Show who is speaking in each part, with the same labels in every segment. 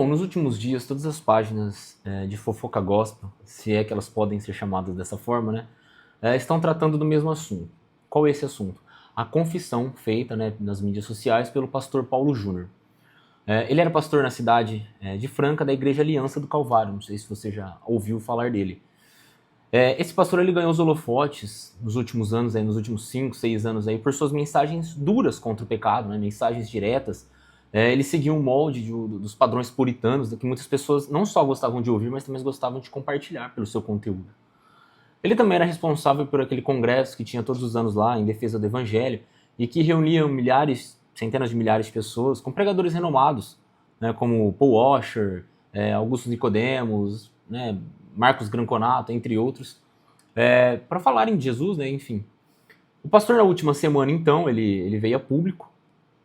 Speaker 1: Bom, nos últimos dias, todas as páginas de fofoca gospel, se é que elas podem ser chamadas dessa forma, né, estão tratando do mesmo assunto. Qual é esse assunto? A confissão feita, né, nas mídias sociais pelo pastor Paulo Júnior. Ele era pastor na cidade de Franca, da Igreja Aliança do Calvário. Não sei se você já ouviu falar dele. Esse pastor ele ganhou os holofotes nos últimos anos, nos últimos 5, 6 anos, por suas mensagens duras contra o pecado, né, mensagens diretas. Ele seguia um molde dos padrões puritanos, que muitas pessoas não só gostavam de ouvir, mas também gostavam de compartilhar pelo seu conteúdo. Ele também era responsável por aquele congresso que tinha todos os anos lá, em defesa do evangelho, e que reunia milhares, centenas de milhares de pessoas, com pregadores renomados, né, como Paul Washer, Augusto Nicodemos, né, Marcos Granconato, entre outros, para falarem de Jesus, né, enfim. O pastor, na última semana, então, ele veio a público,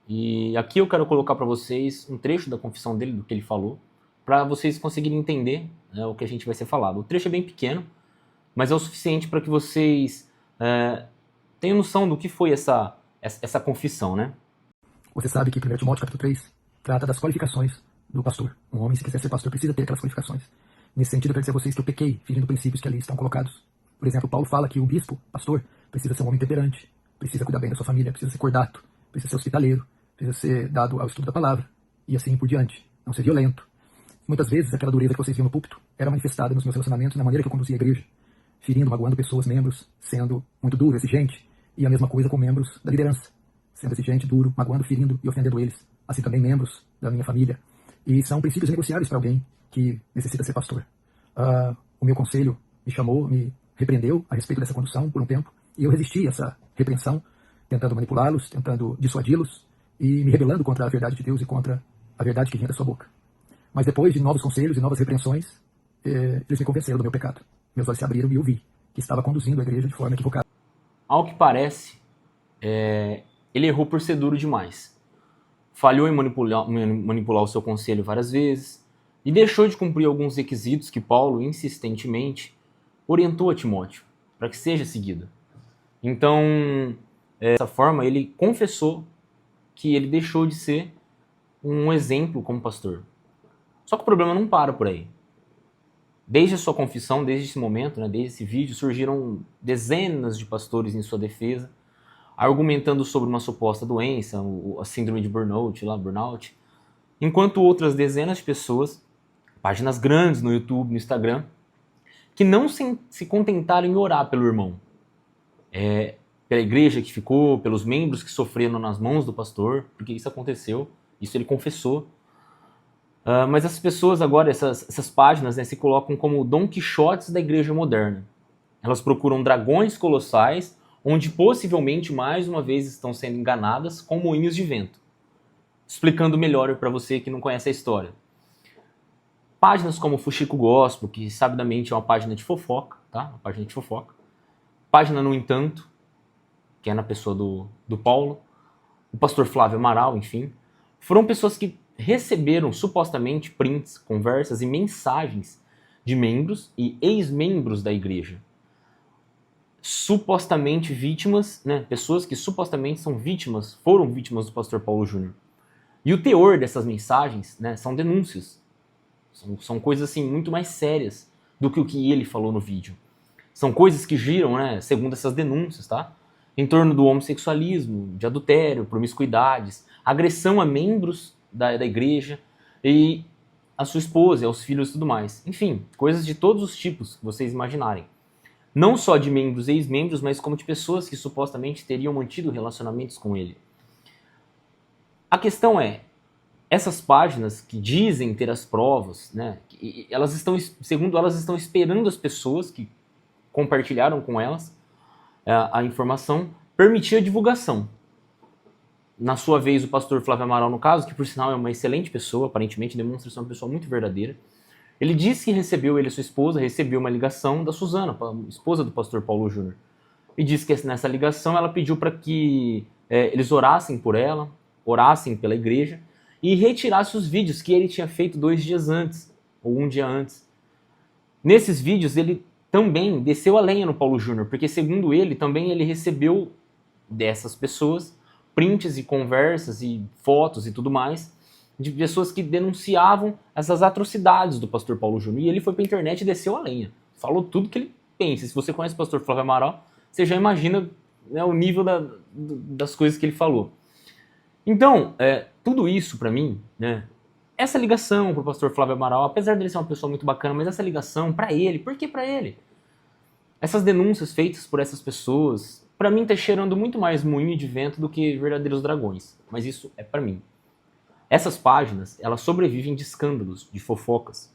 Speaker 1: e aqui eu quero colocar para vocês um trecho da confissão dele, do que ele falou, para vocês conseguirem entender, né, o que a gente vai ser falado. O trecho é bem pequeno, mas é o suficiente para que vocês tenham noção do que foi essa confissão, né?
Speaker 2: Você sabe que 1 Timóteo capítulo 3 trata das qualificações do pastor. Um homem, se quiser ser pastor, precisa ter aquelas qualificações. Nesse sentido, eu quero dizer a vocês que eu pequei, ferindo princípios que ali estão colocados. Por exemplo, Paulo fala que o bispo, pastor, precisa ser um homem temperante, precisa cuidar bem da sua família, precisa ser cordato, precisa ser hospitaleiro, precisa ser dado ao estudo da palavra, e assim por diante. Não ser violento. Muitas vezes, aquela dureza que vocês viam no púlpito era manifestada nos meus relacionamentos, na maneira que eu conduzia a igreja, ferindo, magoando pessoas, membros, sendo muito duro, exigente, e a mesma coisa com membros da liderança, sendo exigente, duro, magoando, ferindo e ofendendo eles, assim também membros da minha família. E são princípios negociáveis para alguém que necessita ser pastor. O meu conselho me chamou, me repreendeu a respeito dessa condução por um tempo, e eu resisti a essa repreensão, tentando manipulá-los, tentando dissuadi-los, e me rebelando contra a verdade de Deus e contra a verdade que vinha da sua boca. Mas depois de novos conselhos e novas repreensões, eles me convenceram do meu pecado. Meus olhos se abriram e eu vi que estava conduzindo a igreja de forma equivocada.
Speaker 1: Ao que parece, ele errou por ser duro demais. Falhou em manipular o seu conselho várias vezes e deixou de cumprir alguns requisitos que Paulo insistentemente orientou a Timóteo para que seja seguido. Então, dessa forma, ele confessou que ele deixou de ser um exemplo como pastor. Só que o problema não para por aí. Desde a sua confissão, desde esse momento, né, desde esse vídeo, surgiram dezenas de pastores em sua defesa, argumentando sobre uma suposta doença, a síndrome de burnout, enquanto outras dezenas de pessoas, páginas grandes no YouTube, no Instagram, que não se contentaram em orar pelo irmão, pela igreja que ficou, pelos membros que sofreram nas mãos do pastor, porque isso aconteceu, isso ele confessou. Mas essas pessoas agora, essas páginas, né, se colocam como Dom Quixotes da igreja moderna. Elas procuram dragões colossais, onde possivelmente mais uma vez estão sendo enganadas com moinhos de vento. Explicando melhor para você que não conhece a história. Páginas como Fuxico Gospel, que sabidamente é uma página de fofoca, tá? Uma página de fofoca. Página No Entanto, que é na pessoa do Paulo. O pastor Flávio Amaral, enfim. Foram pessoas que receberam supostamente prints, conversas e mensagens de membros e ex-membros da igreja. Supostamente vítimas, né, pessoas que supostamente foram vítimas do pastor Paulo Júnior. E o teor dessas mensagens, né, são denúncias. São coisas assim muito mais sérias do que o que ele falou no vídeo. São coisas que giram, né, segundo essas denúncias, tá? Em torno do homossexualismo, de adultério, promiscuidades, agressão a membros da igreja e a sua esposa, aos filhos e tudo mais. Enfim, coisas de todos os tipos que vocês imaginarem. Não só de membros e ex-membros, mas como de pessoas que supostamente teriam mantido relacionamentos com ele. A questão é, essas páginas que dizem ter as provas, né, segundo elas estão esperando as pessoas que compartilharam com elas a informação, permitir a divulgação. Na sua vez, o pastor Flávio Amaral, no caso, que por sinal é uma excelente pessoa, aparentemente demonstra ser uma pessoa muito verdadeira, ele disse que recebeu, ele e sua esposa, recebeu uma ligação da Suzana, esposa do pastor Paulo Júnior. E disse que nessa ligação ela pediu para que eles orassem por ela, orassem pela igreja, e retirasse os vídeos que ele tinha feito 2 dias antes, ou 1 dia antes. Nesses vídeos ele também desceu a lenha no Paulo Júnior, porque segundo ele, também ele recebeu dessas pessoas prints e conversas e fotos e tudo mais, de pessoas que denunciavam essas atrocidades do pastor Paulo Júnior. E ele foi pra internet e desceu a lenha. Falou tudo que ele pensa. Se você conhece o pastor Flávio Amaral, você já imagina, né, o nível das coisas que ele falou. Então, tudo isso pra mim, né, essa ligação pro pastor Flávio Amaral, apesar dele ser uma pessoa muito bacana, mas essa ligação pra ele, por que pra ele? Essas denúncias feitas por essas pessoas, pra mim tá cheirando muito mais moinho de vento do que verdadeiros dragões. Mas isso é pra mim. Essas páginas, elas sobrevivem de escândalos, de fofocas.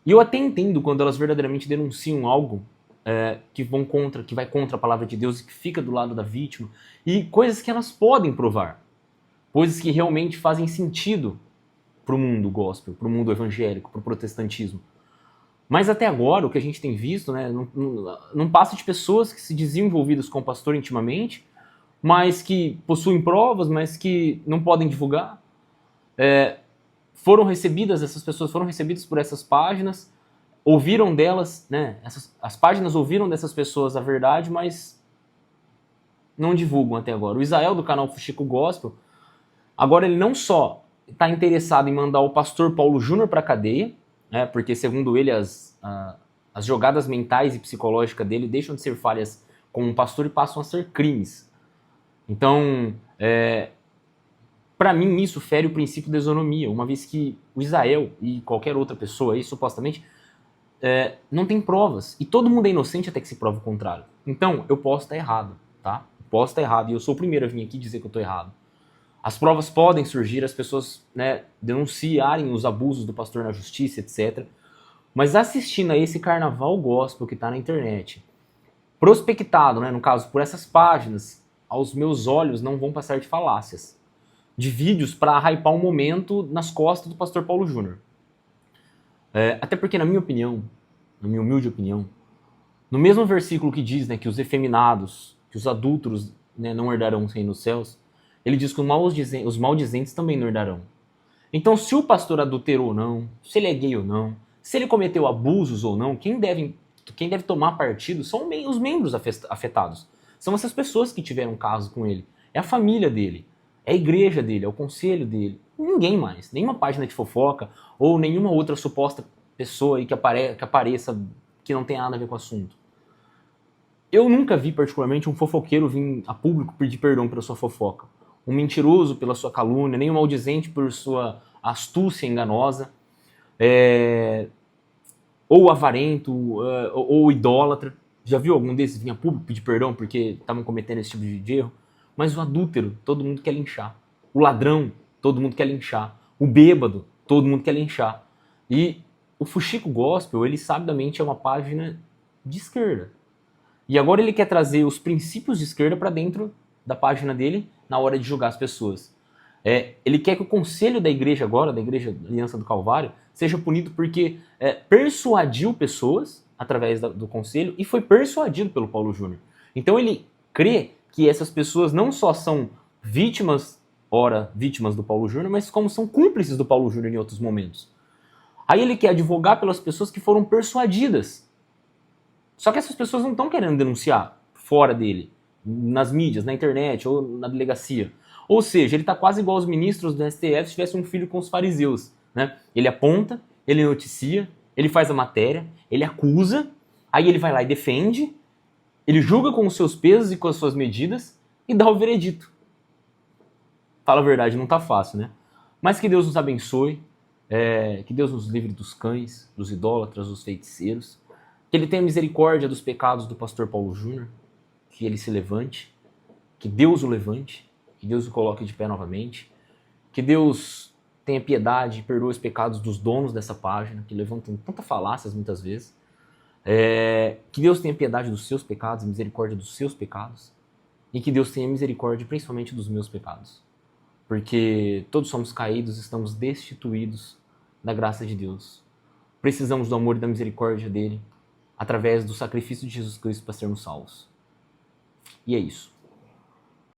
Speaker 1: E eu até entendo quando elas verdadeiramente denunciam algo que vai contra a palavra de Deus e que fica do lado da vítima, e coisas que elas podem provar. Coisas que realmente fazem sentido pro mundo gospel, pro mundo evangélico, pro protestantismo. Mas até agora, o que a gente tem visto, né, não passa de pessoas que se diziam envolvidas com o pastor intimamente, mas que possuem provas, mas que não podem divulgar. Essas pessoas foram recebidas por essas páginas, ouviram delas, né, as páginas ouviram dessas pessoas a verdade, mas não divulgam até agora. O Israel do canal Fuxico Gospel, agora ele não só está interessado em mandar o pastor Paulo Júnior para a cadeia, né, porque segundo ele as jogadas mentais e psicológicas dele deixam de ser falhas como um pastor e passam a ser crimes. Então, para mim isso fere o princípio da isonomia, uma vez que o Israel e qualquer outra pessoa aí, supostamente, não tem provas. E todo mundo é inocente até que se prove o contrário. Então, eu posso estar errado, tá? Posso estar errado, e eu sou o primeiro a vir aqui dizer que eu estou errado. As provas podem surgir, as pessoas, né, denunciarem os abusos do pastor na justiça, etc. Mas assistindo a esse carnaval gospel que está na internet, prospectado, né, no caso, por essas páginas, aos meus olhos não vão passar de falácias. De vídeos para hypar um momento nas costas do pastor Paulo Júnior. Até porque, na minha opinião, na minha humilde opinião, no mesmo versículo que diz, né, que os efeminados, que os adúlteros, né, não herdarão o reino dos céus, ele diz que os maldizentes também não herdarão. Então, se o pastor adulterou ou não, se ele é gay ou não, se ele cometeu abusos ou não, quem deve tomar partido são os membros afetados. São essas pessoas que tiveram caso com ele. É a família dele, é a igreja dele, é o conselho dele. Ninguém mais, nenhuma página de fofoca ou nenhuma outra suposta pessoa aí que apareça que não tem nada a ver com o assunto. Eu nunca vi particularmente um fofoqueiro vir a público pedir perdão pela sua fofoca. Um mentiroso pela sua calúnia, nem um maldizente por sua astúcia enganosa, ou avarento, ou idólatra. Já viu algum desses vir a público pedir perdão porque estavam cometendo esse tipo de erro? Mas o adúltero, todo mundo quer linchar. O ladrão, todo mundo quer linchar. O bêbado, todo mundo quer linchar. E o Fuxico Gospel, ele sabidamente é uma página de esquerda. E agora ele quer trazer os princípios de esquerda para dentro da página dele na hora de julgar as pessoas. Ele quer que o conselho da igreja agora, da Igreja Aliança do Calvário, seja punido porque persuadiu pessoas através do conselho e foi persuadido pelo Paulo Júnior. Então ele crê que essas pessoas não só são vítimas do Paulo Júnior, mas como são cúmplices do Paulo Júnior em outros momentos. Aí ele quer advogar pelas pessoas que foram persuadidas. Só que essas pessoas não estão querendo denunciar fora dele, nas mídias, na internet ou na delegacia. Ou seja, ele está quase igual aos ministros do STF se tivesse um filho com os fariseus, né? Ele aponta, ele noticia, ele faz a matéria, ele acusa, aí ele vai lá e defende, ele julga com os seus pesos e com as suas medidas e dá o veredito. Fala a verdade, não tá fácil, né? Mas que Deus nos abençoe, que Deus nos livre dos cães, dos idólatras, dos feiticeiros, que Ele tenha misericórdia dos pecados do pastor Paulo Júnior, que ele se levante, que Deus o levante, que Deus o coloque de pé novamente, que Deus tenha piedade e perdoe os pecados dos donos dessa página, que levantam tantas falácias muitas vezes, que Deus tenha piedade dos seus pecados, misericórdia dos seus pecados, e que Deus tenha misericórdia principalmente dos meus pecados, porque todos somos caídos, estamos destituídos da graça de Deus. Precisamos do amor e da misericórdia dele, através do sacrifício de Jesus Cristo para sermos salvos. E é isso.